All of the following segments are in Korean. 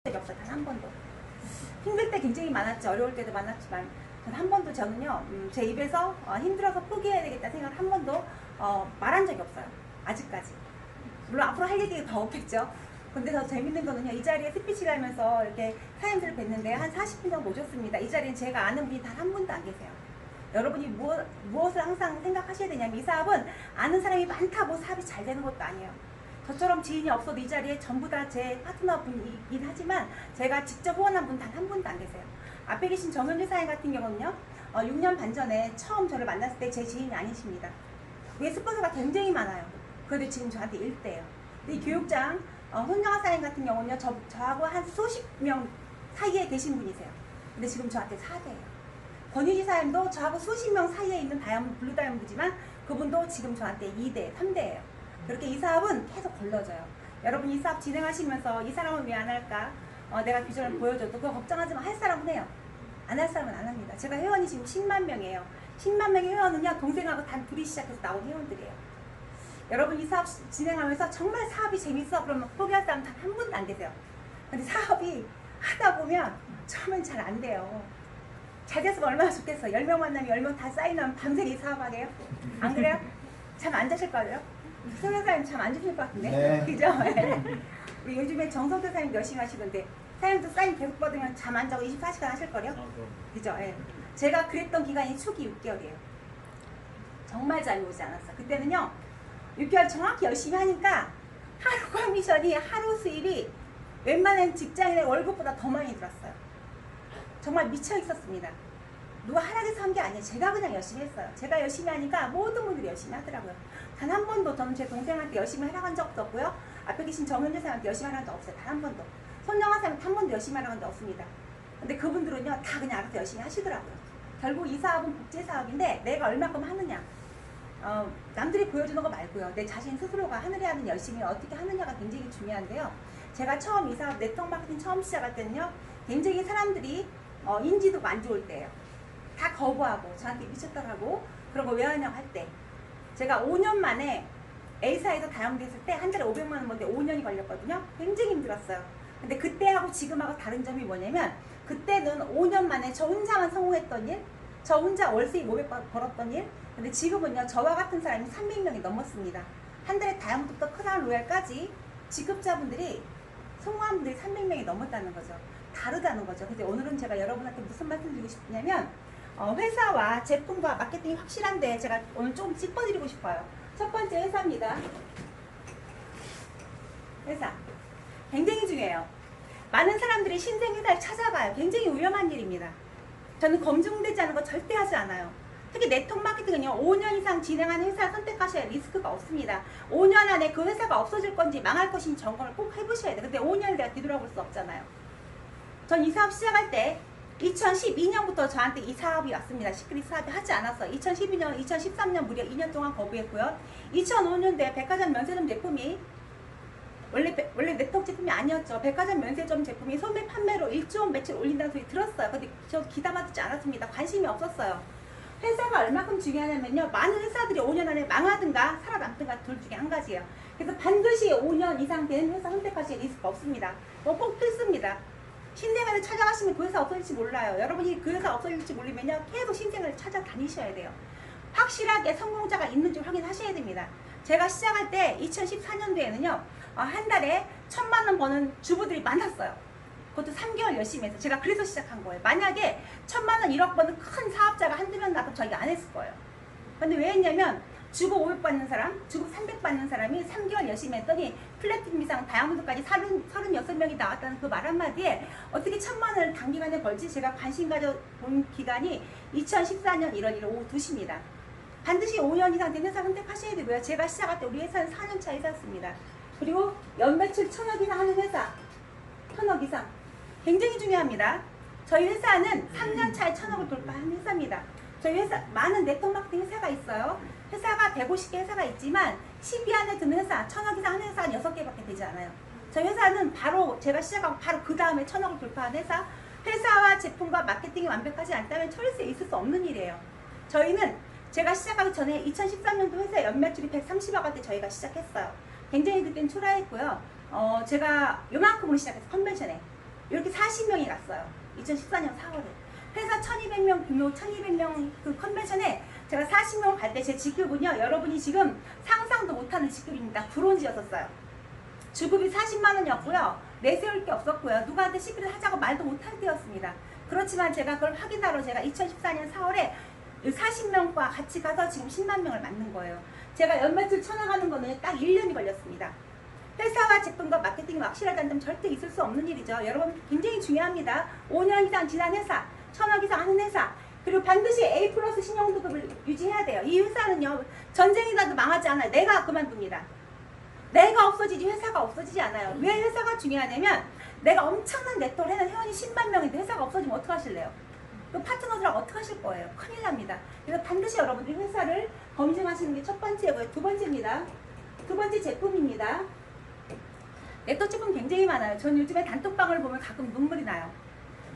적이 없어요. 단 한 번도. 힘들 때 굉장히 많았죠. 어려울 때도 많았지만 한 번도 저는요 제 입에서 힘들어서 포기해야 되겠다 생각을 한 번도 말한 적이 없어요. 아직까지. 물론 앞으로 할 얘기가 더 없겠죠. 근데 더 재밌는 거는요, 이 자리에 스피치를 하면서 이렇게 사연들을 뵀는데 한 40분 정도 오셨습니다. 이 자리엔 제가 아는 분이 단 한 분도 안 계세요. 여러분이 무엇을 항상 생각하셔야 되냐면, 이 사업은 아는 사람이 많다고 사업이 잘 되는 것도 아니에요. 저처럼 지인이 없어도 이 자리에 전부 다 제 파트너분이긴 하지만 제가 직접 후원한 분 단 한 분도 안 계세요. 앞에 계신 정현주 사연 같은 경우는요, 6년 반 전에 처음 저를 만났을 때 제 지인이 아니십니다. 위에 스폰서가 굉장히 많아요. 그런데 지금 저한테 1대예요. 이 교육장 손정아 사연 같은 경우는요, 저하고 한 수십 명 사이에 계신 분이세요. 근데 지금 저한테 4대예요. 권유지 사연도 저하고 수십 명 사이에 있는 다이아몬드, 블루 다이아몬드지만 그분도 지금 저한테 2대, 3대예요. 그렇게 이 사업은 계속 걸러져요. 여러분 이 사업 진행하시면서 이 사람은 왜 안 할까? 내가 비전을 보여줘도 그거 걱정하지 마. 할 사람은 해요. 안 할 사람은 안 합니다. 제가 회원이 지금 10만 명이에요. 10만 명의 회원은요, 동생하고 단 둘이 시작해서 나온 회원들이에요. 여러분 이 사업 진행하면서 정말 사업이 재밌어 그러면 포기할 사람 단 한 분도 안 계세요. 근데 사업이 하다 보면 처음엔 잘 안 돼요. 잘 됐으면 얼마나 좋겠어. 10명 만나면 10명 다 사인하면 밤새 이 사업하게요? 안 그래요? 잠 안 자실 거예요? 소녀사님 잠 안 주실 것 같은데? 네. 그죠? 우리 요즘에 정성태 사님 열심히 하시던데 사장님도 사인 계속 받으면 잠 안 자고 24시간 하실 거요? 그죠? 예. 제가 그랬던 기간이 초기 6개월이에요. 정말 잠이 오지 않았어요. 그때는요, 6개월 정확히 열심히 하니까 하루 커미션이, 하루 수입이 웬만한 직장인의 월급보다 더 많이 들었어요. 정말 미쳐 있었습니다. 누가 하락해서 한 게 아니에요. 제가 그냥 열심히 했어요. 제가 열심히 하니까 모든 분들이 열심히 하더라고요. 단 한 번도 저는 제 동생한테 열심히 하라고 한 적도 없고요. 앞에 계신 정현재 사람한테 열심히 하라고 한 적 없어요. 단 한 번도. 손영아 사람한테 한 번도 열심히 하라고 한 적 없습니다. 근데 그분들은요, 다 그냥 알아서 열심히 하시더라고요. 결국 이 사업은 국제 사업인데 내가 얼마큼 하느냐. 남들이 보여주는 거 말고요. 내 자신 스스로가 하늘에 하는 열심히 어떻게 하느냐가 굉장히 중요한데요. 제가 처음 이 사업 네트워크 마케팅 처음 시작할 때는요, 굉장히 사람들이 인지도가 안 좋을 때예요. 다 거부하고 저한테 미쳤다고 그런 거 왜 하냐고 할 때, 제가 5년 만에 A사에서 다이아몬드 했을 때 한 달에 500만 원 벌는데 5년이 걸렸거든요. 굉장히 힘들었어요. 근데 그때하고 지금하고 다른 점이 뭐냐면, 그때는 5년 만에 저 혼자만 성공했던 일, 저 혼자 월수익 500 벌었던 일. 근데 지금은요, 저와 같은 사람이 300명이 넘었습니다. 한 달에 다이아몬드부터 크라운 로얄까지 지급자분들이, 성공한 분들이 300명이 넘었다는 거죠. 다르다는 거죠. 근데 오늘은 제가 여러분한테 무슨 말씀 드리고 싶냐면, 회사와 제품과 마케팅이 확실한데 제가 오늘 조금 짚어드리고 싶어요. 첫 번째 회사입니다. 회사. 굉장히 중요해요. 많은 사람들이 신생 회사를 찾아가요. 굉장히 위험한 일입니다. 저는 검증되지 않은 거 절대 하지 않아요. 특히 네트워크 마케팅은요, 5년 이상 진행하는 회사 선택하셔야 리스크가 없습니다. 5년 안에 그 회사가 없어질 건지 망할 것인지 점검을 꼭 해보셔야 돼요. 근데 5년을 내가 뒤돌아볼 수 없잖아요. 전 이 사업 시작할 때 2012년부터 저한테 이 사업이 왔습니다. 시크릿 사업이 하지 않았어요. 2012년, 2013년 무려 2년 동안 거부했고요. 2005년도에 백화점 면세점 제품이 원래 네트워크 제품이 아니었죠. 백화점 면세점 제품이 소매 판매로 1조 원 매출 올린다는 소리 들었어요. 근데 저 귀담아 듣지 않았습니다. 관심이 없었어요. 회사가 얼마큼 중요하냐면요, 많은 회사들이 5년 안에 망하든가 살아남든가 둘 중에 한 가지예요. 그래서 반드시 5년 이상 된 회사 선택하실 리스크가 없습니다. 꼭 필수입니다. 신생아를 찾아가시면 그 회사 없어질지 몰라요. 여러분이 그 회사 없어질지 모르면요, 계속 신생아를 찾아다니셔야 돼요. 확실하게 성공자가 있는지 확인하셔야 됩니다. 제가 시작할 때 2014년도에는요, 한 달에 1,000만 원 버는 주부들이 많았어요. 그것도 3개월 열심히 해서. 제가 그래서 시작한 거예요. 만약에 1,000만 원 1억 버는 큰 사업자가 한두 명 나도 저희가 안 했을 거예요. 근데 왜 했냐면, 주고 500 받는 사람, 주고 300 받는 사람이 3개월 열심히 했더니 플래티넘 이상 다이아몬드까지 36명이 나왔다는 그 말 한마디에 어떻게 1,000만 원을 단기간에 벌지? 제가 관심 가져본 기간이 2014년 1월 1일 오후 2시입니다. 반드시 5년 이상 된 회사 선택하셔야 되고요. 제가 시작할 때 우리 회사는 4년차 회사였습니다. 그리고 연매출 1,000억 이상 하는 회사, 1,000억 이상. 굉장히 중요합니다. 저희 회사는 3년차에 1,000억을 돌파한 회사입니다. 저희 회사, 많은 네트워크 마케팅 회사가 있어요. 회사가 150개 회사가 있지만 10위 안에 드는 회사, 1,000억 이상 하는 회사는 6개밖에 되지 않아요. 저희 회사는 바로 제가 시작하고 바로 그 다음에 1,000억을 돌파한 회사, 회사와 제품과 마케팅이 완벽하지 않다면 철수에 있을 수 없는 일이에요. 저희는 제가 시작하기 전에 2013년도 회사 연매출이 130억 할 때 저희가 시작했어요. 굉장히 그때는 초라했고요. 제가 요만큼으로 시작했어요. 컨벤션에. 이렇게 40명이 갔어요. 2014년 4월에. 회사 1200명 규모 1200명 그 컨벤션에 제가 40명 갈 때 제 직급은요. 여러분이 지금 상상도 못하는 직급입니다. 브론즈였었어요. 주급이 40만 원이었고요. 내세울 게 없었고요. 누구한테 시키를 하자고 말도 못할 때였습니다. 그렇지만 제가 그걸 확인하러 제가 2014년 4월에 40명과 같이 가서 지금 10만 명을 만든 거예요. 제가 연매출 쳐나가는 거는 딱 1년이 걸렸습니다. 회사와 제품과 마케팅이 확실하다는 점 절대 있을 수 없는 일이죠. 여러분 굉장히 중요합니다. 5년 이상 지난 회사, 1000억 이상 하는 회사, 그리고 반드시 A 플러스 신용등급을 유지해야 돼요. 이 회사는요, 전쟁이 나도 망하지 않아요. 내가 그만둡니다. 내가 없어지지 회사가 없어지지 않아요. 왜 회사가 중요하냐면 내가 엄청난 네트워크를 해는 회원이 10만 명인데 회사가 없어지면 어떡하실래요? 그 파트너들하고 어떡하실 거예요? 큰일 납니다. 그래서 반드시 여러분들이 회사를 검증하시는 게 첫 번째고요. 두 번째입니다. 두 번째 제품입니다. 네트워크 제품 굉장히 많아요. 전 요즘에 단톡방을 보면 가끔 눈물이 나요.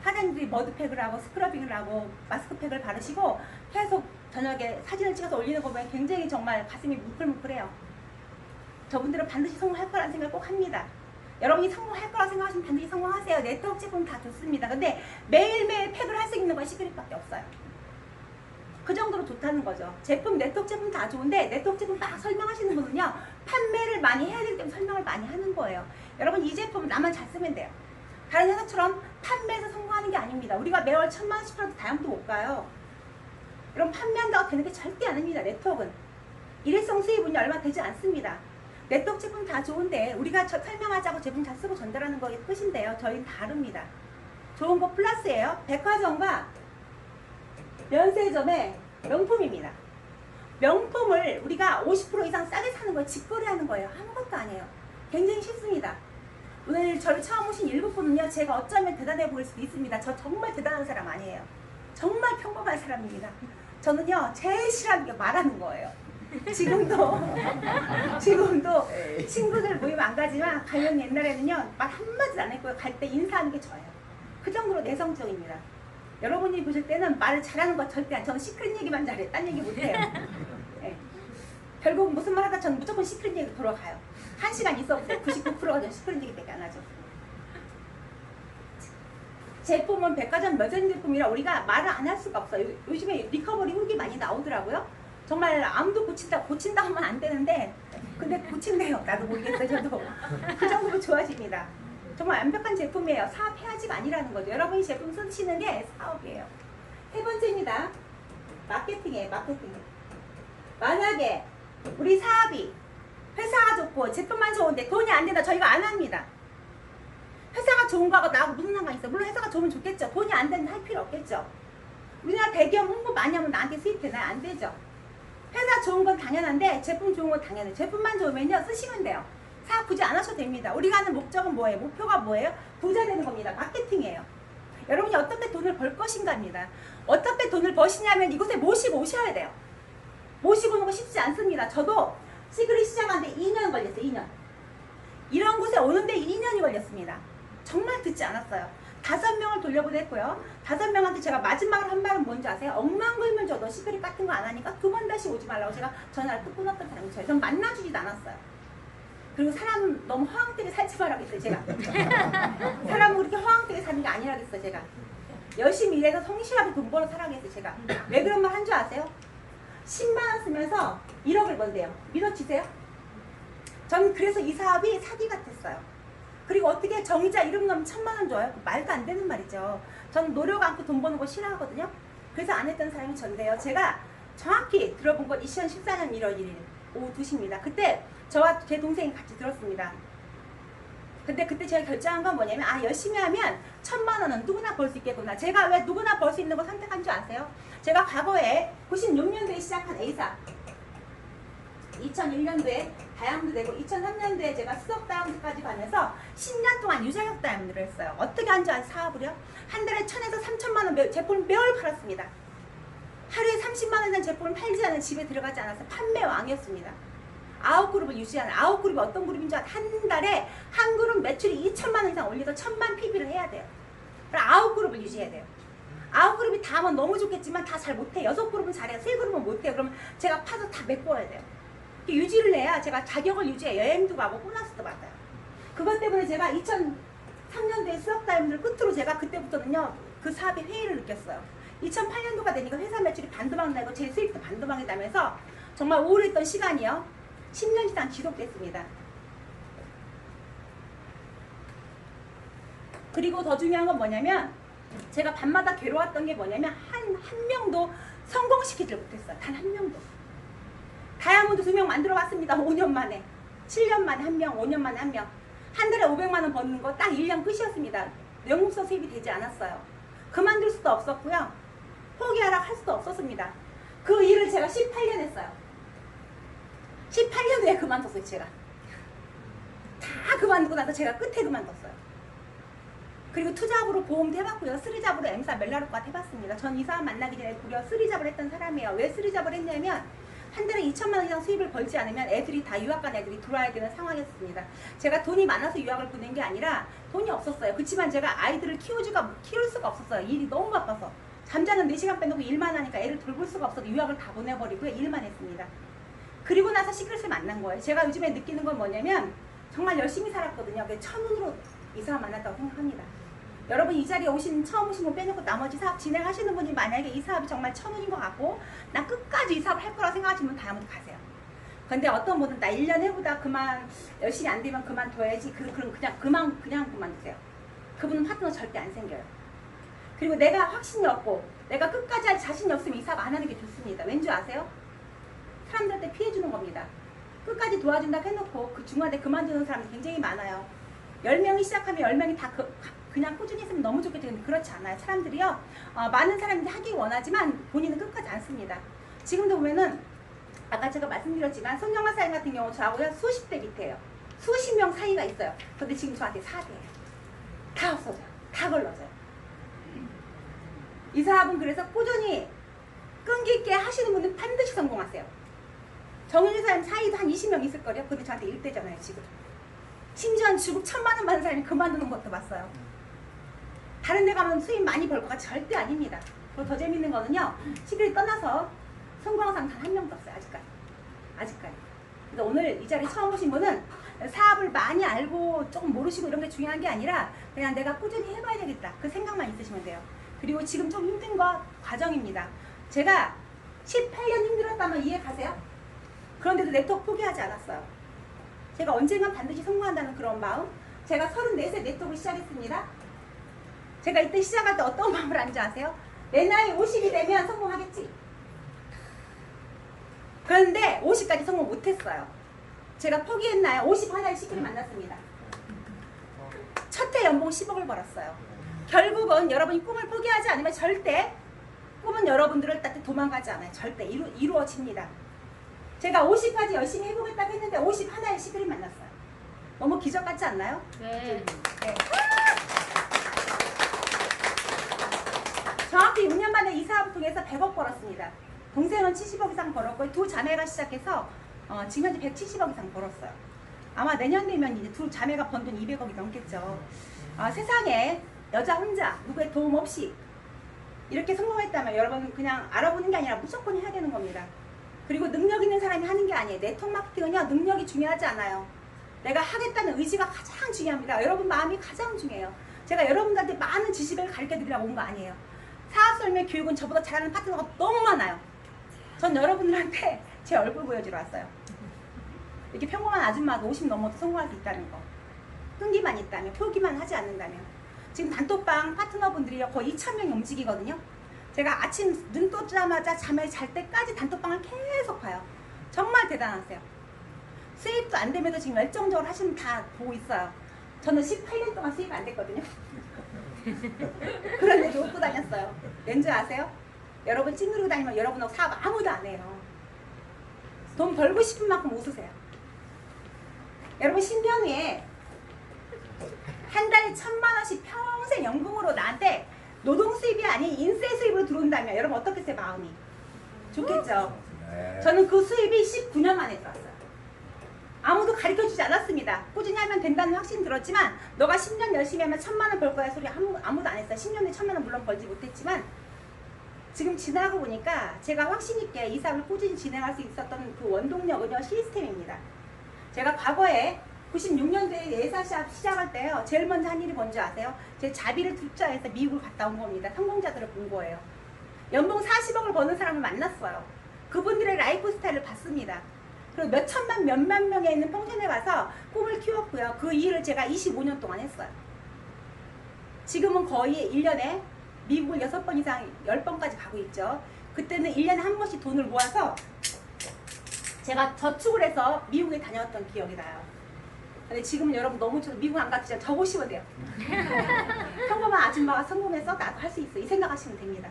사장님들이 머드팩을 하고 스크러빙을 하고 마스크팩을 바르시고 계속 저녁에 사진을 찍어서 올리는 거 보면 굉장히 정말 가슴이 뭉클뭉클해요. 저분들은 반드시 성공할 거라는 생각을 꼭 합니다. 여러분이 성공할 거라고 생각하시면 반드시 성공하세요. 네트워크 제품 다 좋습니다. 근데 매일매일 팩을 할 수 있는 건 시크릿밖에 없어요. 그 정도로 좋다는 거죠. 제품, 네트워크 제품 다 좋은데 네트워크 제품 막 설명하시는 분은요, 판매를 많이 해야 되기 때문에 설명을 많이 하는 거예요. 여러분 이 제품 나만 잘 쓰면 돼요. 다른 회사처럼 판매해서 성공하는 게 아닙니다. 우리가 매월 1000만 원씩 팔아도 다양도 못 가요. 여러분 판매한다고 되는 게 절대 아닙니다. 네트워크는 일회성 수입은요 얼마 되지 않습니다. 네트워크 제품 다 좋은데 우리가 설명하자고 제품 잘 쓰고 전달하는 거의 끝인데요. 저희는 다릅니다. 좋은 거 플러스예요. 백화점과 면세점의 명품입니다. 명품을 우리가 50% 이상 싸게 사는 거예요. 직거래하는 거예요. 아무것도 아니에요. 굉장히 쉽습니다. 오늘 저를 처음 오신 일부 분은요, 제가 어쩌면 대단해 보일 수도 있습니다. 저 정말 대단한 사람 아니에요. 정말 평범한 사람입니다. 저는요, 제일 싫어하는 게 말하는 거예요. 지금도 친구들 모임 안 가지만 가면 옛날에는요, 말 한마디도 안 했고요. 갈 때 인사하는 게 저예요. 그 정도로 내성적입니다. 여러분이 보실 때는 말을 잘하는 거 절대 안, 저는 시크릿 얘기만 잘해요. 딴 얘기 못해요. 네. 결국 무슨 말 하다 저는 무조건 시크릿 얘기 돌아가요. 1시간 있어보세요. 99%가 전 시크릿 얘기밖에 안 하죠. 제품은 백화점 면세점 제품이라 우리가 말을 안 할 수가 없어요. 요즘에 리커버리 후기 많이 나오더라고요. 정말 아무도 고친다 하면 안 되는데, 근데 고친대요. 나도 모르겠어요. 저도. 그 정도로 좋아집니다. 정말 완벽한 제품이에요. 사업해야지가 아니라는 거죠. 여러분이 제품 쓰시는 게 사업이에요. 세 번째입니다. 마케팅이에요. 마케팅. 만약에 우리 사업이 회사가 좋고 제품만 좋은데 돈이 안 된다. 저희가 안 합니다. 회사가 좋은 거하고 나하고 무슨 상관이 있어. 물론 회사가 좋으면 좋겠죠. 돈이 안 되면 할 필요 없겠죠. 우리나라 대기업 홍보 많이 하면 나한테 수입되나요? 안 되죠. 회사 좋은 건 당연한데 제품 좋은 건 당연해요. 제품만 좋으면요 쓰시면 돼요. 사업 굳이 안 하셔도 됩니다. 우리가 하는 목적은 뭐예요? 목표가 뭐예요? 부자 되는 겁니다. 마케팅이에요. 여러분이 어떻게 돈을 벌 것인가입니다. 어떻게 돈을 버시냐면 이곳에 모시고 오셔야 돼요. 모시고 오는 거 쉽지 않습니다. 저도 시크릿 시작하는데 2년 걸렸어요. 2년. 이런 곳에 오는데 2년이 걸렸습니다. 정말 듣지 않았어요. 5명을 돌려보냈고요. 5명한테 제가 마지막으로 한 말은 뭔지 아세요? 억만 걸면 줘도 시크릿 같은 거 안 하니까 2번 다시 오지 말라고 제가 전화를 또 끊었던 사람이 저예요. 전 만나주지도 않았어요. 그리고 사람은 너무 허황되게 살지 말라겠어요. 제가. 사람은 그렇게 허황되게 사는 게 아니라겠어요. 제가. 열심히 일해서 성실하게 돈 벌어 살아야겠어요. 제가. 왜 그런 말 한 줄 아세요? 10만 원 쓰면서 1억을 번대요. 믿어지세요? 전 그래서 이 사업이 사기 같았어요. 그리고 어떻게 정의자 이름 넣으면 1000만 원 줘요? 말도 안 되는 말이죠. 저는 노력 않고 돈 버는 거 싫어하거든요. 그래서 안 했던 사람이 전데요. 제가 정확히 들어본 건 2014년 1월 1일 오후 2시입니다. 그때 저와 제 동생이 같이 들었습니다. 근데 그때 제가 결정한 건 뭐냐면 열심히 하면 1000만 원은 누구나 벌 수 있겠구나. 제가 왜 누구나 벌 수 있는 거 선택한 줄 아세요? 제가 과거에 96년도에 시작한 A사 2001년도에 다이아몬드 되고 2003년도에 제가 수석 다이아몬드까지 가면서 10년 동안 유자격 다이아몬드를 했어요. 어떻게 한지 아세요? 사업을요? 한 달에 1000에서 3000만 원 제품을 매월 팔았습니다. 하루에 30만 원 된 제품을 팔지 않은 집에 들어가지 않아서 판매 왕이었습니다. 9그룹을 유지하는, 9그룹이 어떤 그룹인 줄 알아요? 한 달에 한 그룹 매출이 2천만 원 이상 올려서 1000만 PB를 해야 돼요. 그럼 9그룹을 유지해야 돼요. 9그룹이 다 하면 너무 좋겠지만 다 잘 못해. 6그룹은 잘해요. 3그룹은 못해요. 그러면 제가 파서 다 메꿔야 돼요. 유지를 해야 제가 자격을 유지해 여행도 가고 보너스도 받아요. 그것 때문에 제가 3년도에 수석 다이몬드를 끝으로 제가 그때부터는요 그 사업의 회의를 느꼈어요. 2008년도가 되니까 회사 매출이 반도막 나고 제 수익도 반도막이 나면서 정말 우울했던 시간이요 10년 이상 지속됐습니다. 그리고 더 중요한 건 뭐냐면 제가 밤마다 괴로웠던 게 뭐냐면 한 명도 성공시키질 못했어요. 단 한 명도. 다이아몬드 2명 만들어 봤습니다. 5년 만에. 7년 만에 한 명, 5년 만에 한 명. 한 달에 500만 원 버는 거 딱 1년 끝이었습니다. 영국서 수입이 되지 않았어요. 그만둘 수도 없었고요. 포기하라 할 수도 없었습니다. 그 일을 제가 18년 했어요. 18년 후에 그만뒀어요, 제가. 다 그만두고 나서 제가 끝에 그만뒀어요. 그리고 투잡으로 보험도 해봤고요. 쓰리잡으로 M사 멜라로까지 해봤습니다. 전 이 사람 만나기 전에 무려 쓰리잡을 했던 사람이에요. 왜 쓰리잡을 했냐면 한 달에 2천만 원 이상 수입을 벌지 않으면 애들이 다 유학 간 애들이 들어와야 되는 상황이었습니다. 제가 돈이 많아서 유학을 보낸 게 아니라 돈이 없었어요. 그렇지만 제가 아이들을 키울 수가 없었어요. 일이 너무 바빠서. 잠자는 4시간 빼놓고 일만 하니까 애를 돌볼 수가 없어서 유학을 다 보내버리고요. 일만 했습니다. 그리고 나서 시크릿을 만난 거예요. 제가 요즘에 느끼는 건 뭐냐면 정말 열심히 살았거든요. 천운으로 이 사람 만났다고 생각합니다. 여러분 이 자리에 처음 오신 분 빼놓고 나머지 사업 진행하시는 분이 만약에 이 사업이 정말 천운인 것 같고 나 끝까지 이 사업을 할 거라고 생각하시면 다이아몬드 가세요. 근데 어떤 분은 나 1년 해보다 그만 열심히 안 되면 그만둬야지 그럼 그냥 그만두세요. 그분은 파트너 절대 안 생겨요. 그리고 내가 확신이 없고 내가 끝까지 할 자신이 없으면 이 사업 안 하는 게 좋습니다. 왠지 아세요? 사람들한테 피해 주는 겁니다. 끝까지 도와준다고 해놓고 그 중간에 그만두는 사람이 굉장히 많아요. 10명이 시작하면 10명이 다 그냥 꾸준히 했으면 너무 좋겠죠. 근데 그렇지 않아요. 사람들이요. 많은 사람들이 하기 원하지만 본인은 끝까지 안 씁니다. 지금도 보면은 아까 제가 말씀드렸지만 손정아 사장 같은 경우 저하고요. 수십 대 밑에요. 수십 명 사이가 있어요. 근데 지금 저한테 4대예요. 다 없어져요. 다 걸러져요. 이 사업은 그래서 꾸준히 끈기 있게 하시는 분은 반드시 성공하세요. 정윤희 사장 사이도 한 20명 있을 거예요. 근데 저한테 1대잖아요. 지금. 심지어 주급 1,000만 원 받는 사람이 그만두는 것도 봤어요. 다른 데 가면 수입 많이 벌 거가 절대 아닙니다. 그리고 더 재밌는 거는요. 시크릿 떠나서 성공한 사람 단 한 명도 없어요. 아직까지. 그래서 오늘 이 자리에 처음 오신 분은 사업을 많이 알고 조금 모르시고 이런 게 중요한 게 아니라 그냥 내가 꾸준히 해봐야 되겠다. 그 생각만 있으시면 돼요. 그리고 지금 좀 힘든 거 과정입니다. 제가 18년 힘들었다면 이해 가세요? 그런데도 네트워크 포기하지 않았어요. 제가 언젠간 반드시 성공한다는 그런 마음. 제가 34세 네트워크를 시작했습니다. 제가 이때 시작할 때 어떤 마음을 안지 아세요? 내 나이 50이 되면 성공하겠지. 그런데 50까지 성공 못했어요. 제가 포기했나요? 51살 시기를 만났습니다. 첫 해 연봉 10억을 벌었어요. 결국은 여러분이 꿈을 포기하지 않으면 절대 꿈은 여러분들을 따뜻 도망가지 않아요. 절대 이루어집니다. 제가 50까지 열심히 해보겠다고 했는데 51살 시기를 만났어요. 너무 기적 같지 않나요? 네. 네. 정확히 6년 만에 이 사업을 통해서 100억 벌었습니다. 동생은 70억 이상 벌었고 두 자매가 시작해서 지금 현재 170억 이상 벌었어요. 아마 내년 되면 이제 두 자매가 번 돈 200억이 넘겠죠. 세상에 여자 혼자 누구의 도움 없이 이렇게 성공했다면 여러분 그냥 알아보는 게 아니라 무조건 해야 되는 겁니다. 그리고 능력 있는 사람이 하는 게 아니에요. 네트워크 마케팅은요. 능력이 중요하지 않아요. 내가 하겠다는 의지가 가장 중요합니다. 여러분 마음이 가장 중요해요. 제가 여러분들한테 많은 지식을 가르쳐드리려고 온 거 아니에요. 사업 설명 교육은 저보다 잘하는 파트너가 너무 많아요. 전 여러분들한테 제 얼굴 보여주러 왔어요. 이렇게 평범한 아줌마도 50 넘어도 성공할 수 있다는 거. 끈기만 있다면, 포기만 하지 않는다면. 지금 단톡방 파트너분들이 거의 2,000명이 움직이거든요. 제가 아침 눈 뜨자마자 잠을 잘 때까지 단톡방을 계속 봐요. 정말 대단하세요. 수입도 안 되면서 지금 열정적으로 하시는 다 보고 있어요. 저는 18년 동안 수입 안 됐거든요. 그런데도 웃고 다녔어요. 왠지 아세요? 여러분 찡그리고 다니면 여러분하고 사업 아무도 안 해요. 돈 벌고 싶은 만큼 웃으세요. 여러분 신변위에 한 달에 1,000만 원씩 평생 연금으로 나한테 노동 수입이 아닌 인세 수입으로 들어온다면 여러분 어떻겠어요 마음이? 좋겠죠? 저는 그 수입이 19년 만에 들어왔어요. 아무도 가르쳐주지 않았습니다. 꾸준히 하면 된다는 확신 들었지만 너가 10년 열심히 하면 1,000만 원 벌 거야 소리 아무도 안 했어요. 10년에 1,000만 원 물론 벌지 못했지만 지금 지나고 보니까 제가 확신 있게 이 사업을 꾸준히 진행할 수 있었던 그 원동력은요 시스템입니다. 제가 과거에 96년도에 예사 시작할 때요. 제일 먼저 한 일이 뭔지 아세요? 제 자비를 투자해서 미국을 갔다 온 겁니다. 성공자들을 본 거예요. 연봉 40억을 버는 사람을 만났어요. 그분들의 라이프 스타일을 봤습니다. 그리고 몇 천만 몇만 명에 있는 펜션에 가서 꿈을 키웠고요. 그 일을 제가 25년 동안 했어요. 지금은 거의 1년에 미국을 6번 이상 10번까지 가고 있죠. 그때는 1년에 한 번씩 돈을 모아서 제가 저축을 해서 미국에 다녀왔던 기억이 나요. 근데 지금은 여러분 너무 미국 안 가도 진짜 적으시면 돼요. 평범한 아줌마가 성공해서 나도 할 수 있어. 이 생각하시면 됩니다.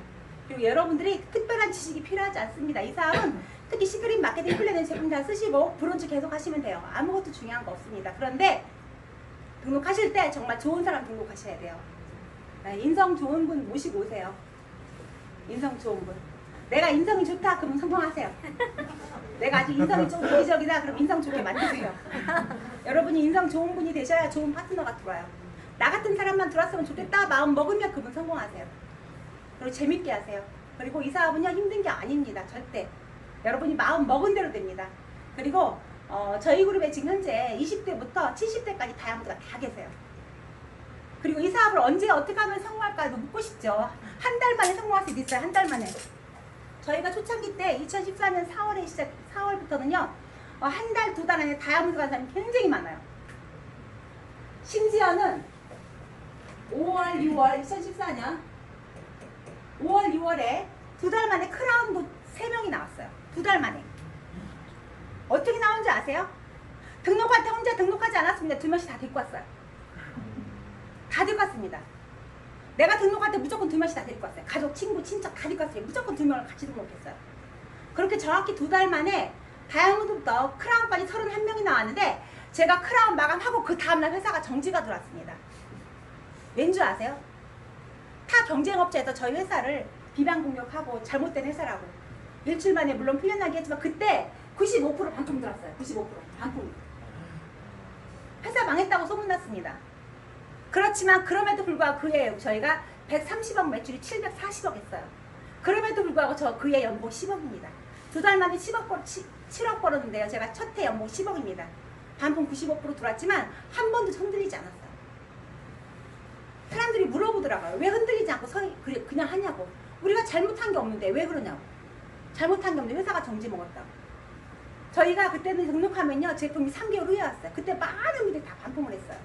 그리고 여러분들이 특별한 지식이 필요하지 않습니다. 이 사업은 특히 시크릿 마케팅 플랜을 제품 다 쓰시고 브론즈 계속 하시면 돼요. 아무것도 중요한 거 없습니다. 그런데 등록하실 때 정말 좋은 사람 등록하셔야 돼요. 인성 좋은 분 모시고 오세요. 인성 좋은 분. 내가 인성이 좋다 그러면 성공하세요. 내가 아직 인성이 좀 이기적이다 그럼 인성 좋게 만드세요. 여러분이 인성 좋은 분이 되셔야 좋은 파트너가 들어와요. 나 같은 사람만 들어왔으면 좋겠다 마음 먹으면 그분 성공하세요. 그리고 재밌게 하세요. 그리고 이 사업은요 힘든 게 아닙니다. 절대. 여러분이 마음 먹은 대로 됩니다. 그리고 저희 그룹에 지금 현재 20대부터 70대까지 다양분들가 다 계세요. 그리고 이 사업을 언제 어떻게 하면 성공할까 묻고 싶죠. 한 달 만에 성공할 수도 있어요. 한 달 만에. 저희가 초창기 때 2014년 4월부터는요 한 달, 두 달 안에 다이아몬드 간 사람이 굉장히 많아요. 심지어는 5월, 6월 2014년 5월, 6월에 두 달 만에 크라운도 3명이 나왔어요. 두 달 만에. 어떻게 나온지 아세요? 등록할 때 혼자 등록하지 않았습니다. 2명씩 다 데리고 왔어요. 다 데리고 왔습니다. 내가 등록할 때 무조건 2명씩 다 데리고 왔어요. 가족, 친구, 친척 다 데리고 왔어요. 무조건 2명을 같이 등록했어요. 그렇게 정확히 두 달 만에 다이아몬드부터 크라운까지 31명이 나왔는데 제가 크라운 마감하고 그 다음날 회사가 정지가 들어왔습니다. 왠지 아세요? 타 경쟁업체에서 저희 회사를 비방 공격하고 잘못된 회사라고 일주일 만에 물론 풀려나게 했지만 그때 95% 반품 들었어요. 95% 반품. 회사 망했다고 소문났습니다. 그렇지만 그럼에도 불구하고 그해 저희가 130억 매출이 740억 했어요. 그럼에도 불구하고 저 그해 연봉 10억입니다. 두 달 만에 7억 벌었는데요. 제가 첫 해 연봉 10억입니다. 반품 95% 들어왔지만 한 번도 흔들리지 않았어요. 사람들이 물어보더라고요. 왜 흔들리지 않고 그냥 하냐고. 우리가 잘못한 게 없는데 왜 그러냐고. 잘못한 게 없는데 회사가 정지 먹었다고. 저희가 그때는 등록하면요. 제품이 3개월 후에 왔어요. 그때 많은 분들이 다 반품을 했어요.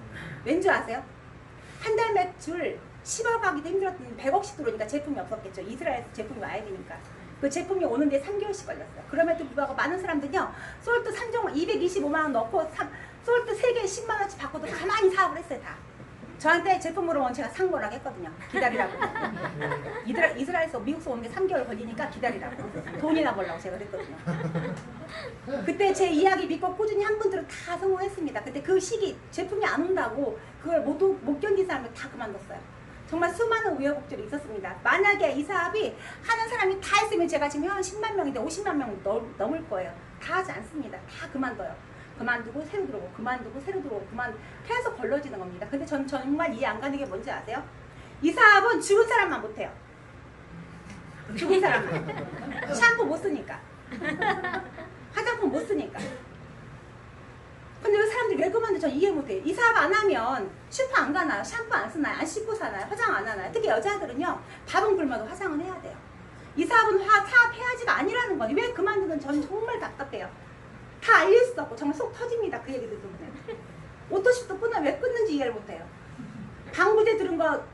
왠지 아세요? 한 달 매출 10억 하기도 힘들었던 100억씩 들어오니까 제품이 없었겠죠. 이스라엘에서 제품이 와야 되니까. 그 제품이 오는데 3개월씩 걸렸어요. 그럼에도 불구하고 많은 사람들은요. 솔트 3종 225만원 넣고 솔트 3개에 10만원씩 받고도 가만히 사업을 했어요. 다. 저한테 제품으로 온 제가 상고라고 했거든요. 기다리라고. 이스라엘에서 미국서 오는 게 3개월 걸리니까 기다리라고. 돈이나 벌라고 제가 그랬거든요. 그때 제 이야기 믿고 꾸준히 한 분들은 다 성공했습니다. 그때 그 시기 제품이 안 온다고 그걸 못 견딘 사람을 다 그만뒀어요. 정말 수많은 우여곡절이 있었습니다. 만약에 이 사업이 하는 사람이 다 했으면 제가 지금 회원 10만 명인데 50만 명 넘을 거예요. 다 하지 않습니다. 다 그만둬요. 그만두고 새로 들어오고 그만두고 새로 들어오고 계속 걸러지는 겁니다. 근데 전 정말 이해 안 가는 게 뭔지 아세요? 이 사업은 죽은 사람만 못해요. 죽은 사람만. 샴푸 못 쓰니까. 화장품 못 쓰니까. 근데 왜 사람들이 왜 그만둬? 저 이해 못해요. 이 사업 안 하면 슈퍼 안 가나요? 샴푸 안 쓰나요? 안 씻고 사나요? 화장 안 하나요? 특히 여자들은요. 밥은 굶어도 화장은 해야 돼요. 이 사업은 사업 해야지가 아니라는 거니. 왜 그만두는 저는 정말 답답해요. 다 알릴 수 없고 정말 속 터집니다. 그 얘기 듣는 오토십도 끊어 왜 끊는지 이해를 못해요. 방부제 들은 거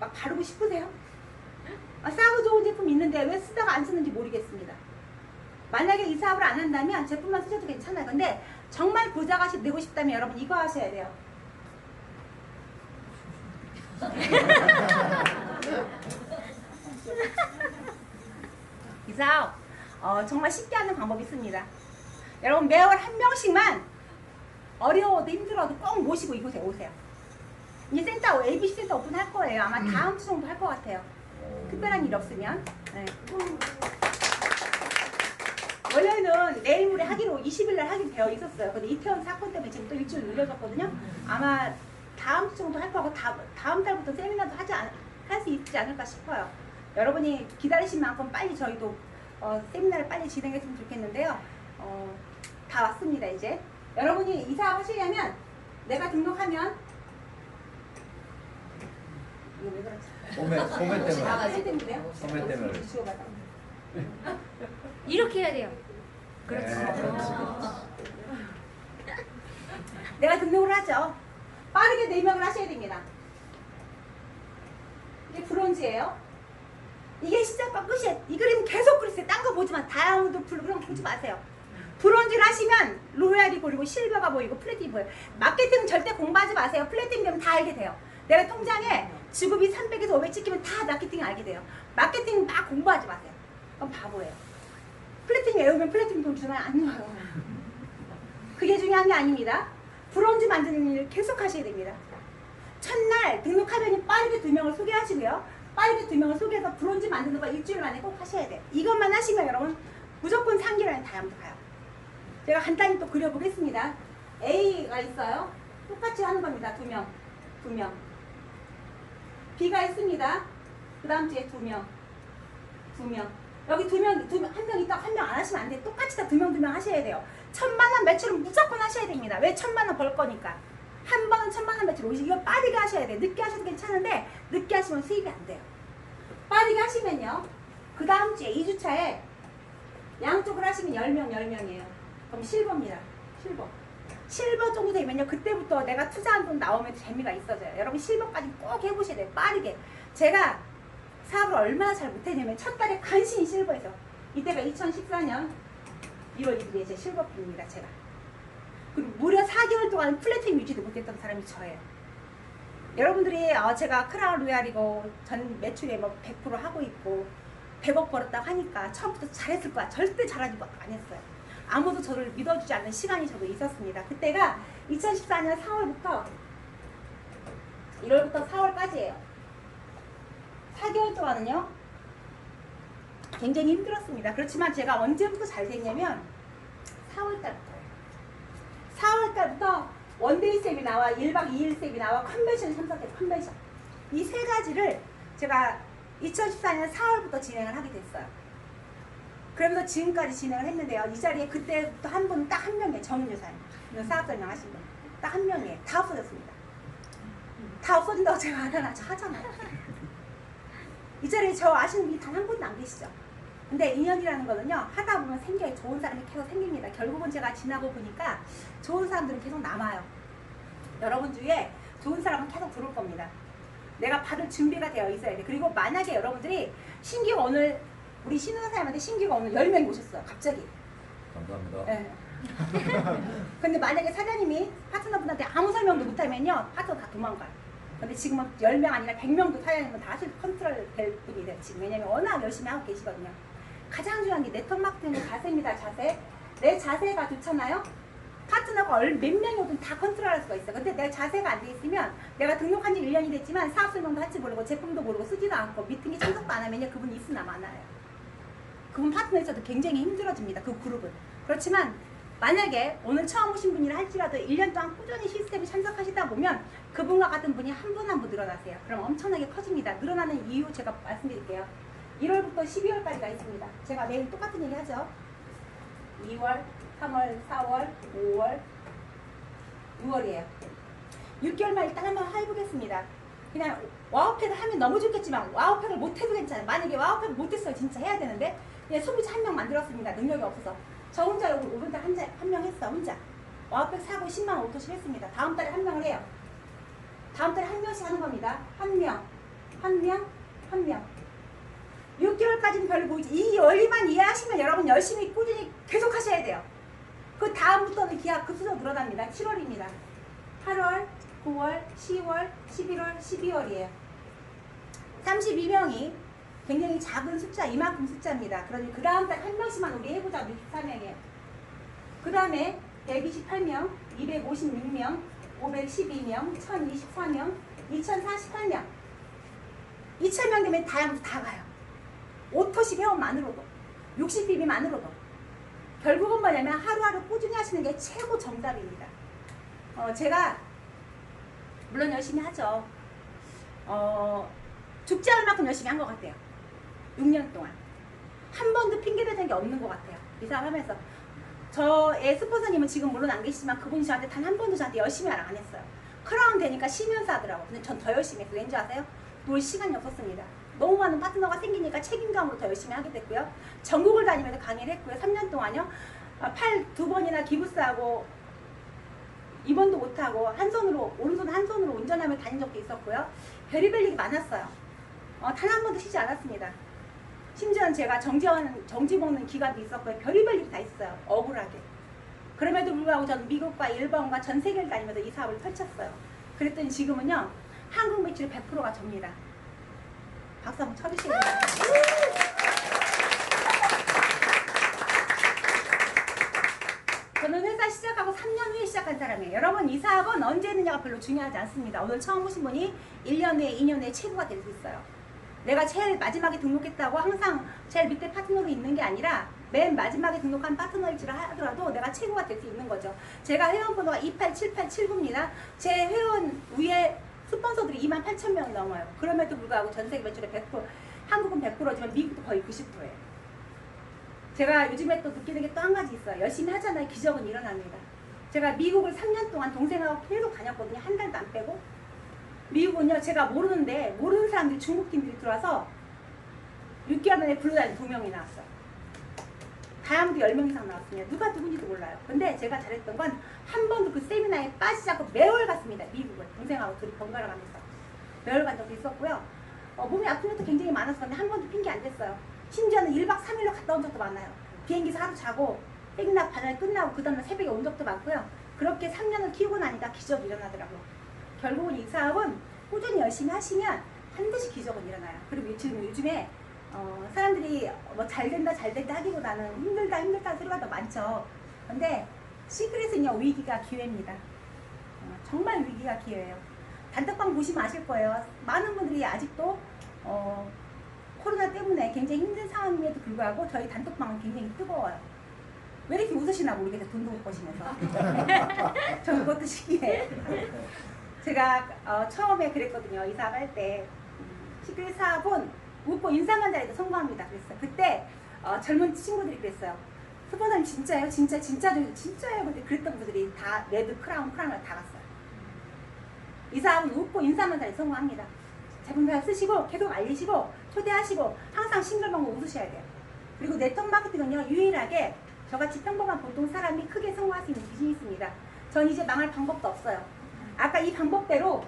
막 바르고 싶으세요? 싸고 좋은 제품 있는데 왜 쓰다가 안 쓰는지 모르겠습니다. 만약에 이 사업을 안 한다면 제품만 쓰셔도 괜찮아요. 근데 정말 부자가 되고 싶다면 여러분 이거 하셔야 돼요. 이 사업 정말 쉽게 하는 방법이 있습니다. 여러분 매월 한 명씩만 어려워도 힘들어도 꼭 모시고 이곳에 오세요. 이제 센터 ABC 센터 오픈할 거예요. 아마 다음 주 정도 할 것 같아요. 특별한 일 없으면. 네. 원래는 내일 모레 하기로 20일 날 하기로 되어 있었어요. 근데 이태원 사건 때문에 지금 또 일주일 늘려졌거든요. 아마 다음 주 정도 할 거고 다음 달부터 세미나도 할 수 있지 않을까 싶어요. 여러분이 기다리신 만큼 빨리 저희도 세미나를 빨리 진행했으면 좋겠는데요. 다 왔습니다. 이제 여러분이 이 사업 하시려면 내가 등록하면 이거 왜 그렇지? 소매 때문에. 때문에요? 소매 때문에. 이렇게 해야 돼요. 그렇지. 내가 등록을 하죠. 빠르게 네명을 하셔야 됩니다. 이게 브론즈예요. 이게 시작과 끝이에요. 이 그림 계속 그리세요. 딴 거 보지 마. 다이아몬드 블루 그런 거 보지 마세요. 브론즈를 하시면 로얄이 보이고 실버가 보이고 플래팅이 보여요. 마케팅 절대 공부하지 마세요. 플래팅 되면 다 알게 돼요. 내가 통장에 지급이 300에서 500 찍히면 다 마케팅 알게 돼요. 마케팅 막 공부하지 마세요. 그럼 바보예요. 플래팅 외우면 플래팅 돈 주나요? 안 줘요. 그게 중요한 게 아닙니다. 브론즈 만드는 일을 계속 하셔야 됩니다. 첫날 등록하려니 빠르게 2명을 소개하시고요. 빠르게 2명을 소개해서 브론즈 만드는 거 일주일 만에 꼭 하셔야 돼요. 이것만 하시면 여러분 무조건 상기라는 다이아몬드 가요. 제가 간단히 또 그려보겠습니다. A가 있어요. 똑같이 하는 겁니다. 2명. B가 있습니다. 그 다음 주에 2명. 여기 2명, 한 명 있다가 한 명 안 하시면 안 돼요. 똑같이 다 2명 하셔야 돼요. 1000만원 매출은 무조건 하셔야 됩니다. 왜? 1000만원 벌 거니까. 한 번은 1000만원 매출 오시고 이거 빠르게 하셔야 돼요. 늦게 하셔도 괜찮은데 늦게 하시면 수입이 안 돼요. 빠르게 하시면요. 그 다음 주에 2주차에 양쪽을 하시면 10명이에요. 그럼 실버입니다. 실버 정도 되면요. 그때부터 내가 투자한 돈 나오면 재미가 있어져요. 여러분 실버까지 꼭 해보셔야 돼요. 빠르게. 제가 사업을 얼마나 잘 못했냐면 첫 달에 간신히 실버에서 이때가 2014년 1월 1일에 제 실버입니다. 제가. 그리고 무려 4개월 동안 플래팅 유지도 못했던 사람이 저예요. 여러분들이 제가 크라운 로얄이고 전 매출에 뭐 100% 하고 있고 100억 벌었다고 하니까 처음부터 잘했을 거야. 절대 잘하지 안 했어요. 아무도 저를 믿어주지 않는 시간이 저도 있었습니다. 그때가 2014년 4월부터 1월부터 4월까지예요. 4개월 동안은요. 굉장히 힘들었습니다. 그렇지만 제가 언제부터 잘 됐냐면 4월달부터예요. 4월달부터 원데이 세미나와 1박 2일 세미나와 컨벤션 참석해서 컨벤션. 이 세 가지를 제가 2014년 4월부터 진행을 하게 됐어요. 그러면서 지금까지 진행을 했는데요. 이 자리에 그때부터 한 분은 딱 한 명이에요. 정윤여사님. 사업 설명하신 분. 딱 한 명이에요. 다 없어졌습니다. 다 없어진다고 제가 하잖아요. 이 자리에 저 아시는 분이 단 한 분도 안 계시죠. 근데 인연이라는 거는요. 하다 보면 생겨요. 좋은 사람이 계속 생깁니다. 결국은 제가 지나고 보니까 좋은 사람들은 계속 남아요. 여러분 주위에 좋은 사람은 계속 들어올 겁니다. 내가 받을 준비가 되어 있어야 돼. 그리고 만약에 여러분들이 신규가 오늘 우리 신우사님한테 신규가 오늘 10명이 오셨어요. 갑자기. 감사합니다. 네. 근데 만약에 사장님이 파트너분한테 아무 설명도 못하면요. 파트너 다 도망가요. 근데 지금은 10명 아니라 100명도 사장님은 다 하실 컨트롤 될 분이 돼요. 지금 왜냐면 워낙 열심히 하고 계시거든요. 가장 중요한 게 네트워크 마케팅의 자세입니다. 자세. 내 자세가 좋잖아요. 파트너가 몇 명이 오든 다 컨트롤할 수가 있어요. 근데 내 자세가 안 돼 있으면 내가 등록한 지 1년이 됐지만 사업 설명도 할지 모르고 제품도 모르고 쓰지도 않고 미팅에 참석도 안 하면요. 그분이 있으나 마나요. 그분 파트너 있어도 굉장히 힘들어집니다. 그 그룹은. 그렇지만 만약에 오늘 처음 오신 분이라 할지라도 1년 동안 꾸준히 시스템에 참석하시다 보면 그분과 같은 분이 한 분 한 분 늘어나세요. 그럼 엄청나게 커집니다. 늘어나는 이유 제가 말씀드릴게요. 1월부터 12월까지가 있습니다. 제가 매일 똑같은 얘기 하죠. 2월, 3월, 4월, 5월, 6월이에요. 6개월만 일단 한번 해보겠습니다. 그냥 와우팩을 하면 너무 좋겠지만 와우팩을 못해도 괜찮아요. 만약에 와우팩을 못했어요. 진짜 해야 되는데 그냥 소비자 한 명 만들었습니다. 능력이 없어서. 저 혼자 오늘 달 한 명 했어. 혼자. 와우팩 사고 10만원 오토씩 했습니다. 다음 달에 한 명을 해요. 다음 달에 한 명씩 하는 겁니다. 한 명. 6개월까지는 별로 보이지. 이 원리만 이해하시면 여러분 열심히 꾸준히 계속 하셔야 돼요. 그 다음부터는 기하 급수로 늘어납니다. 7월입니다. 8월, 9월, 10월, 11월, 12월이에요. 32명이 굉장히 작은 숫자, 이만큼 숫자입니다. 그러니 그 다음 달 한 명씩만 우리 해보자. 64명이에요. 그 다음에 128명, 256명, 512명, 1024명, 2048명. 2000명 되면 다양한 다 가요. 오토시 회원만으로도 60BB만으로도 결국은 뭐냐면 하루하루 꾸준히 하시는 게 최고 정답입니다. 제가 물론 열심히 하죠. 죽지 않을 만큼 열심히 한 것 같아요. 6년 동안 한 번도 핑계대는 게 없는 것 같아요. 이 사람 하면서 저의 스폰서님은 지금 물론 안 계시지만 그분이 저한테 단 한 번도 저한테 열심히 하라 안 했어요. 크라운 되니까 쉬면서 하더라고. 근데 전 더 열심히 했어요. 왠지 아세요? 놀 시간이 없었습니다. 너무 많은 파트너가 생기니까 책임감으로 더 열심히 하게 됐고요. 전국을 다니면서 강의를 했고요. 3년 동안요. 팔 2번이나 기부스하고 입원도 못하고 한 손으로 오른손 한 손으로 운전하며 다닌 적도 있었고요. 별의별 일이 많았어요. 단 한 번도 쉬지 않았습니다. 심지어는 제가 정지 먹는 기간도 있었고요. 별의별 일이 다 있어요. 억울하게. 그럼에도 불구하고 저는 미국과 일본과 전 세계를 다니면서 이 사업을 펼쳤어요. 그랬더니 지금은요. 한국 매출의 100%가 접니다. 박수 한번 쳐주시면 돼요. 저는 회사 시작하고 3년 후에 시작한 사람이에요. 여러분 이 사업은 언제 했느냐가 별로 중요하지 않습니다. 오늘 처음 보신 분이 1년 후에 2년 후에 최고가 될 수 있어요. 내가 제일 마지막에 등록했다고 항상 제일 밑에 파트너로 있는 게 아니라 맨 마지막에 등록한 파트너일지라 하더라도 내가 최고가 될 수 있는 거죠. 제가 회원 번호가 287879입니다. 제 회원 위에 스폰서들이 28,000명이 넘어요. 그럼에도 불구하고 전세계 매출의 100%, 한국은 100%지만 미국도 거의 90%예요. 제가 요즘에 또 느끼는 게 또 한 가지 있어요. 열심히 하잖아요. 기적은 일어납니다. 제가 미국을 3년 동안 동생하고 계속 다녔거든요. 한 달도 안 빼고. 미국은요, 제가 모르는데, 모르는 사람들이 중국 팀들이 들어와서 6개월 만에 블루다이언 2명이 나왔어요. 다이아몬드 10명 이상 나왔습니다. 누가 누군지도 몰라요. 근데 제가 잘했던 건 한 번도 그 세미나에 빠지지 않고 매월 갔습니다. 미국을. 동생하고 둘이 번갈아 가면서. 매월 간 적도 있었고요. 몸이 아픈 것도 굉장히 많았었는데 한 번도 핑계 안 댔어요. 심지어는 1박 3일로 갔다 온 적도 많아요. 비행기에서 하루 자고 백락 반을 끝나고 그 다음날 새벽에 온 적도 많고요. 그렇게 3년을 키우고 나니까 기적이 일어나더라고요. 결국은 이 사업은 꾸준히 열심히 하시면 반드시 기적은 일어나요. 그리고 지금 요즘에 사람들이 뭐 잘된다 하기보다는 힘들다 소리가 더 많죠. 근데 시크릿은요, 위기가 기회입니다. 정말 위기가 기회예요. 단톡방 보시면 아실 거예요. 많은 분들이 아직도 코로나 때문에 굉장히 힘든 상황임에도 불구하고 저희 단톡방은 굉장히 뜨거워요. 왜 이렇게 웃으시나 모르겠어요. 돈도 못 버시면서. 저는 그것도 신기해요. 제가 처음에 그랬거든요. 이 사업 할 때. 시크릿 사업은 웃고 인상한 자리에도 성공합니다. 그랬어요. 그때 젊은 친구들이 그랬어요. 스폰서님 진짜예요? 진짜예요? 근데 그랬던 분들이 다 레드, 크라운을 다 갔어요. 이 사업은 웃고 인상한 자리에 성공합니다. 제품을 쓰시고 계속 알리시고 초대하시고 항상 싱글벙글 웃으셔야 돼요. 그리고 네트워크 마케팅은요, 유일하게 저같이 평범한 보통 사람이 크게 성공할 수 있는 비즈니스입니다. 전 이제 망할 방법도 없어요. 아까 이 방법대로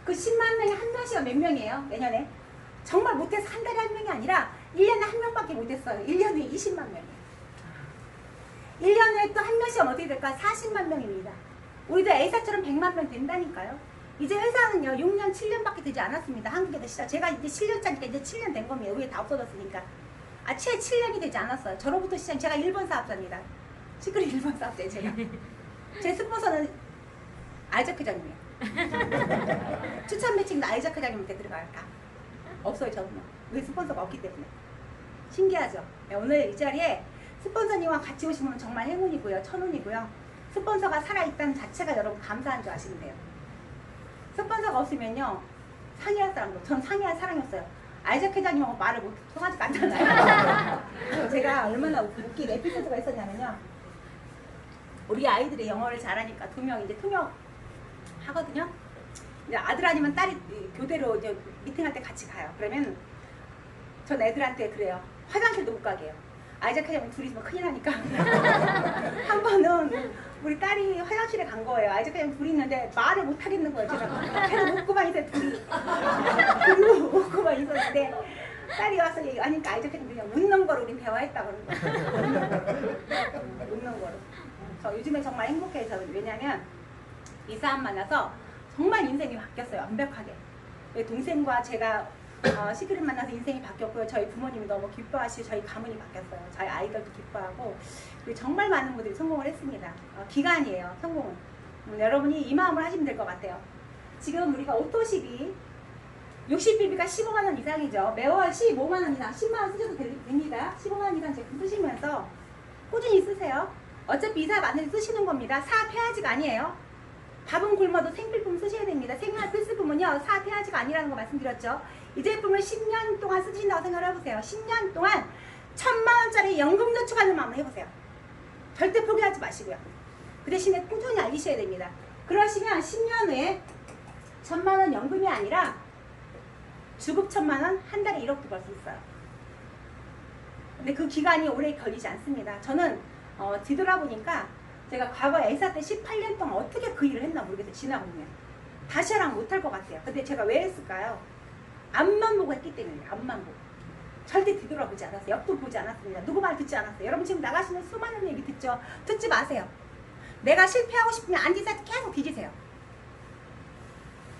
그 10만 명이 한 명씩가 몇 명이에요? 내년에 정말 못해서 한 달에 한 명이 아니라 1년에 한 명밖에 못했어요. 1년 후에 20만 명이에요. 1년 후에 또 한 명씩은 어떻게 될까? 40만 명입니다. 우리도 A사처럼 100만 명 된다니까요. 이제 회사는요, 6년, 7년밖에 되지 않았습니다. 한국에서 시작. 제가 이제 7년짜니까 이제 7년 된 겁니다. 위에 다 없어졌으니까. 채 7년이 되지 않았어요. 저로부터 시작. 제가 일본 사업자입니다. 시크릿 일본 사업자예요, 제가. 제 스폰서는 아이작 회장님이에요. 추천 매칭도 아이작 회장님한테 들어가요. 다. 없어요, 저는요. 왜 스폰서가 없기 때문에. 신기하죠? 네, 오늘 이 자리에 스폰서님과 같이 오시면 정말 행운이고요. 천운이고요. 스폰서가 살아있다는 자체가 여러분 감사한 줄 아시면 돼요. 스폰서가 없으면요, 상의할 사람도, 전 상의할 사람이었어요. 아이작 회장님하고 말을 못 통하지가 않잖아요. 제가 얼마나 웃긴 에피소드가 있었냐면요, 우리 아이들이 영어를 잘하니까 2명 이제 통역 하거든요. 이제 아들 아니면 딸이 교대로 이제 미팅할 때 같이 가요. 그러면 전 애들한테 그래요. 화장실도 못 가게 해요. 아이작 회장님 둘이 있으면 큰일 나니까. 한 번은 우리 딸이 화장실에 간 거예요. 아이작 회장님 둘이 있는데 말을 못 하겠는 거예요. 제가 계속 웃고만 있어요. 둘이 웃고만 있었는데 딸이 와서 얘기하니까 아이작 회장님 그냥 웃는 거로 우린 대화했다고 그러는 거예요. 웃는 거로. 저 요즘에 정말 행복해요. 왜냐면 이 사람 만나서 정말 인생이 바뀌었어요. 완벽하게. 동생과 제가 시크릿 만나서 인생이 바뀌었고요. 저희 부모님이 너무 기뻐하시고 저희 가문이 바뀌었어요. 저희 아이들도 기뻐하고 그리고 정말 많은 분들이 성공을 했습니다. 기간이에요. 성공은. 여러분이 이 마음을 하시면 될 것 같아요. 지금 우리가 오토십이 60BB가 15만 원 이상이죠. 매월 15만 원 이상, 10만 원 쓰셔도 됩니다. 15만 원 이상 제품 쓰시면서 꾸준히 쓰세요. 어차피 이 사업 안에 쓰시는 겁니다. 사업해야지가 아니에요. 밥은 굶어도 생필품 쓰셔야 됩니다. 생활 필수품은요, 사업해야지가 아니라는 거 말씀드렸죠. 이 제품을 10년 동안 쓰신다고 생각을 해보세요. 10년 동안 1000만 원짜리 연금 저축하는 마음으로 해보세요. 절대 포기하지 마시고요. 그 대신에 꾸준히 알리셔야 됩니다. 그러시면 10년 후에 1,000만 원 연금이 아니라 주급 1,000만 원, 한 달에 1억도 벌 수 있어요. 근데 그 기간이 오래 걸리지 않습니다. 저는 뒤돌아보니까 제가 과거 A사 때 18년 동안 어떻게 그 일을 했나 모르겠어요. 지나고 보면 다시 하라면 못할 것 같아요. 근데 제가 왜 했을까요? 앞만 보고 했기 때문에. 앞만 보고 절대 뒤돌아보지 않았어요. 옆도 보지 않았습니다. 누구 말 듣지 않았어요. 여러분 지금 나가시는 수많은 얘기 듣죠? 듣지 마세요. 내가 실패하고 싶으면 앉아서 계속 뒤지세요.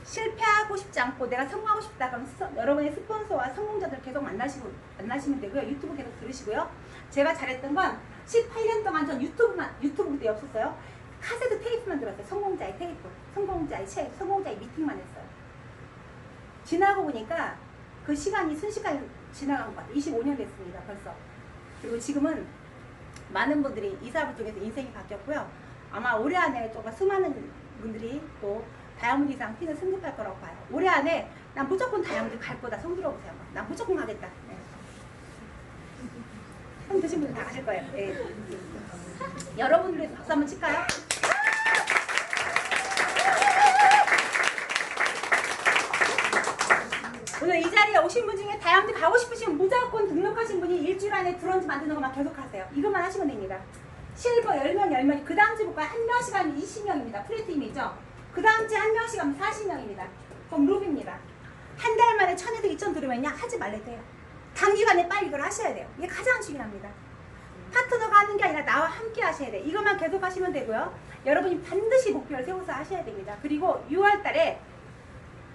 실패하고 싶지 않고 내가 성공하고 싶다 그러면 여러분의 스폰서와 성공자들 계속 만나시면 되고요. 유튜브 계속 들으시고요. 제가 잘했던 건 18년 동안 전 유튜브 그때 없었어요. 카세트 테이프만 들었어요. 성공자의 테이프, 성공자의 책, 성공자의 미팅만 했어요. 지나고 보니까 그 시간이 순식간에 지나간 것 같아요. 25년 됐습니다. 벌써. 그리고 지금은 많은 분들이 이 사업을 통해서 인생이 바뀌었고요. 아마 올해 안에 정말 수많은 분들이 또 다이아몬드 이상 피는 승급할 거라고 봐요. 올해 안에 난 무조건 다이아몬드 갈 거다. 손 들어보세요. 난 무조건 가겠다. 네. 손 드신 분들 다 가실 거예요. 네. 여러분들에서 박수 한번 칠까요? 오늘 이 자리에 오신 분 중에 다이아몬드 가고 싶으시면 무조건 등록하신 분이 일주일 안에 브론즈 만드는 것만 계속 하세요. 이것만 하시면 됩니다. 실버 10명, 그 다음 주부터 한 명씩 하면 20명입니다. 프리팀이죠. 그 다음 주에 한 명씩 하면 40명입니다. 그럼 루비입니다. 한 달 만에 1,000에서 2,000 들으면요. 하지 말래도 돼요. 단기간에 빨리 이걸 하셔야 돼요. 이게 가장 중요합니다. 파트너가 하는 게 아니라 나와 함께 하셔야 돼요. 이것만 계속 하시면 되고요. 여러분이 반드시 목표를 세워서 하셔야 됩니다. 그리고 6월 달에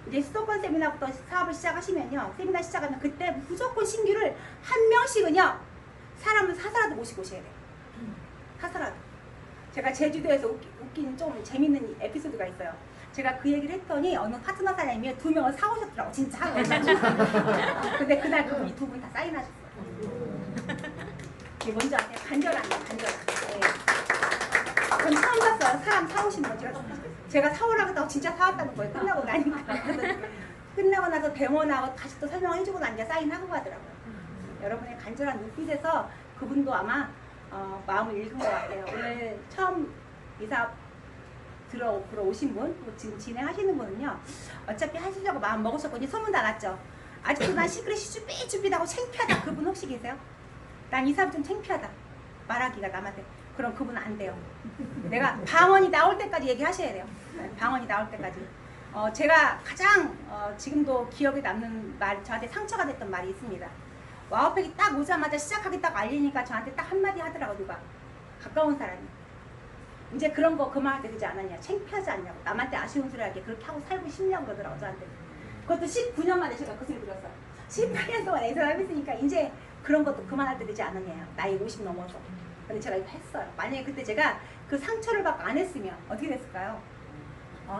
이제 수도권 세미나부터 사업을 시작하시면요. 세미나 시작하면 그때 무조건 신규를 한 명씩은요. 사람을 사서라도 모시고 오셔야 돼요. 사서라도. 제가 제주도에서 웃긴 좀 재밌는 에피소드가 있어요. 제가 그 얘기를 했더니 어느 파트너 사장님이 2명을 사오셨더라고. 진짜. 근데 그날 그분이 2분 다 사인하셨어요. 이게 뭔지 아세요? 간절한 거예요. 간절한. 네. 전 처음 봤어요. 사람 사오시는 거. 제가 사오라고 했다고 진짜 사왔다는 거예요. 끝나고 나니까. 끝나고 나서 데모나고 다시 또 설명해주고 나니까 사인하고 가더라고요. 여러분의 간절한 눈빛에서 그분도 아마 마음을 읽은 것 같아요. 오늘 처음 이 사업 들어오신 분, 또 지금 진행하시는 분은요. 어차피 하시려고 마음 먹으셨거든요. 소문 다 났죠. 아직도 난 시크릿이 쭈삣쭈삣하고 창피하다. 그분 혹시 계세요? 난 이 사업 좀 창피하다. 말하기가 남한테. 그럼 그분은 안 돼요. 내가 방언이 나올 때까지 얘기하셔야 돼요. 방언이 나올 때까지. 제가 가장 지금도 기억에 남는 말, 저한테 상처가 됐던 말이 있습니다. 와우팩이 딱 오자마자 시작하겠다고 알리니까 저한테 딱 한마디 하더라고. 누가 가까운 사람이 이제 그런 거 그만할 때 되지 않았냐, 창피하지 않냐고, 남한테 아쉬운 소리 하게 그렇게 하고 살고 싶냐고 그러더라고. 저한테. 그것도 19년 만에 제가 그 소리 들었어요. 18년 동안 애들 알고 있으니까 이제 그런 것도 그만할 때 되지 않았냐, 나이 50 넘어서. 근데 제가 이거 했어요. 만약에 그때 제가 그 상처를 받고 안 했으면 어떻게 됐을까요?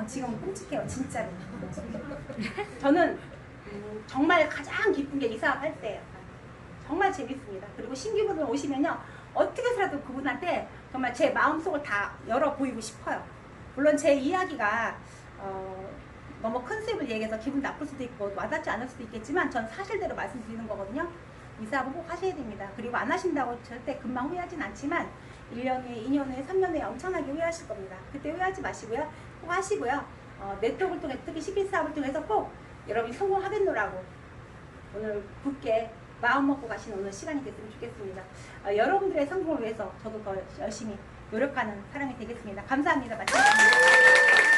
지금 끔찍해요. 진짜로. 저는 정말 가장 기쁜 게 이 사업 할 때예요. 정말 재밌습니다. 그리고 신규분들 오시면요. 어떻게 해서라도 그분한테 정말 제 마음속을 다 열어 보이고 싶어요. 물론 제 이야기가 너무 컨셉을 얘기해서 기분 나쁠 수도 있고 와닿지 않을 수도 있겠지만 전 사실대로 말씀드리는 거거든요. 이 사업은 꼭 하셔야 됩니다. 그리고 안 하신다고 절대 금방 후회하진 않지만 1년 후에, 2년 후에, 3년 후에 엄청나게 후회하실 겁니다. 그때 후회하지 마시고요. 꼭 하시고요. 네트워크를 통해 특히 시크릿 사업을 통해서 꼭 여러분이 성공하겠노라고 오늘 굳게 마음 먹고 가시는 오늘 시간이 됐으면 좋겠습니다. 여러분들의 성공을 위해서 저도 더 열심히 노력하는 사람이 되겠습니다. 감사합니다. 마치겠습니다.